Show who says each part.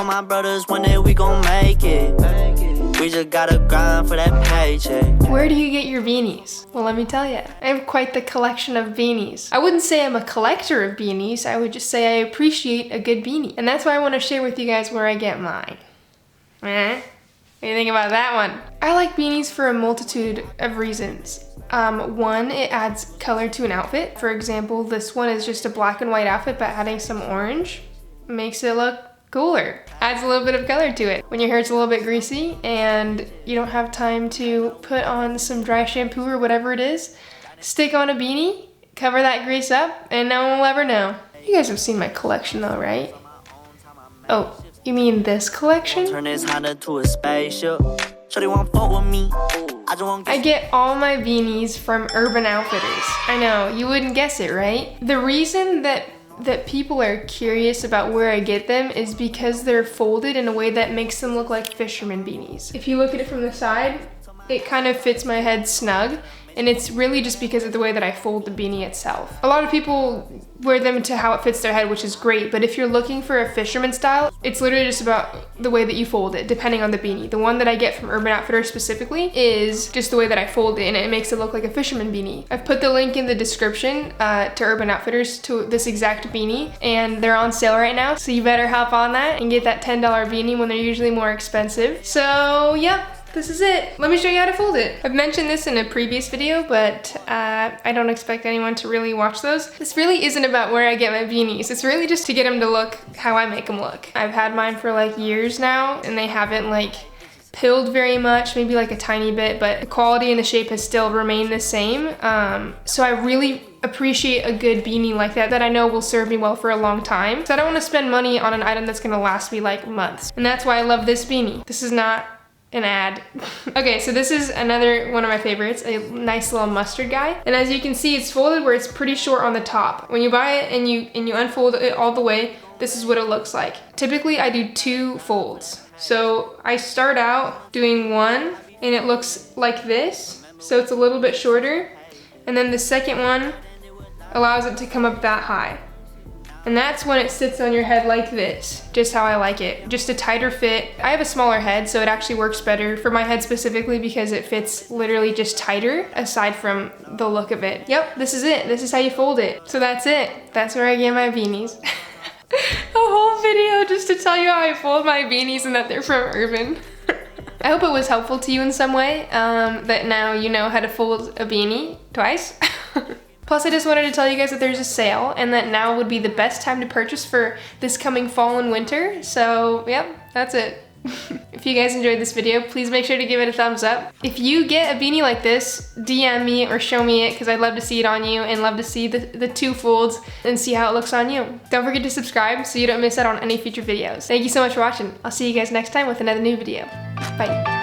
Speaker 1: told my brothers one day we gon' make it. We just gotta grind for that paycheck.
Speaker 2: Where do you get your beanies? Well, let me tell you. I have quite the collection of beanies. I wouldn't say I'm a collector of beanies. I would just say I appreciate a good beanie. And that's why I want to share with you guys where I get mine. What do you think about that one? I like beanies for a multitude of reasons. One, it adds color to an outfit. For example, this one is just a black and white outfit, but adding some orange makes it look cooler. Adds a little bit of color to it. When your hair's a little bit greasy and you don't have time to put on some dry shampoo or whatever it is, stick on a beanie, cover that grease up, and no one will ever know. You guys have seen my collection though, right? Oh, you mean this collection?
Speaker 1: Turn this Honda to a spaceship. Shorty won't fuck with me.
Speaker 2: I get all my beanies from Urban Outfitters. I know, you wouldn't guess it, right? The reason that people are curious about where I get them is because they're folded in a way that makes them look like fisherman beanies. If you look at it from the side, it kind of fits my head snug, and it's really just because of the way that I fold the beanie itself. A lot of people wear them to how it fits their head, which is great, but if you're looking for a fisherman style, it's literally just about the way that you fold it, depending on the beanie. The one that I get from Urban Outfitters specifically is just the way that I fold it, and it makes it look like a fisherman beanie. I've put the link in the description to Urban Outfitters to this exact beanie, and they're on sale right now, so you better hop on that and get that $10 beanie when they're usually more expensive. So, yep. This is it. Let me show you how to fold it. I've mentioned this in a previous video, but I don't expect anyone to really watch those. This really isn't about where I get my beanies. It's really just to get them to look how I make them look. I've had mine for like years now, and they haven't like pilled very much, maybe like a tiny bit, but the quality and the shape has still remained the same. So I really appreciate a good beanie like that I know will serve me well for a long time. So I don't want to spend money on an item that's gonna last me like months. And that's why I love this beanie. This is not an ad. Okay, so this is another one of my favorites, a nice little mustard guy. And as you can see, it's folded where it's pretty short on the top. When you buy it and you unfold it all the way, this is what it looks like. Typically, I do 2 folds. So I start out doing one, and it looks like this. So it's a little bit shorter. And then the second one allows it to come up that high. And that's when it sits on your head like this, just how I like it. Just a tighter fit. I have a smaller head, so it actually works better for my head specifically because it fits literally just tighter aside from the look of it. Yep, this is it. This is how you fold it. So that's it. That's where I get my beanies. A whole video just to tell you how I fold my beanies and that they're from Urban. I hope it was helpful to you in some way, that now you know how to fold a beanie twice. Plus, I just wanted to tell you guys that there's a sale and that now would be the best time to purchase for this coming fall and winter. So, yep, that's it. If you guys enjoyed this video, please make sure to give it a thumbs up. If you get a beanie like this, DM me or show me it because I'd love to see it on you and love to see the 2 folds and see how it looks on you. Don't forget to subscribe so you don't miss out on any future videos. Thank you so much for watching. I'll see you guys next time with another new video. Bye.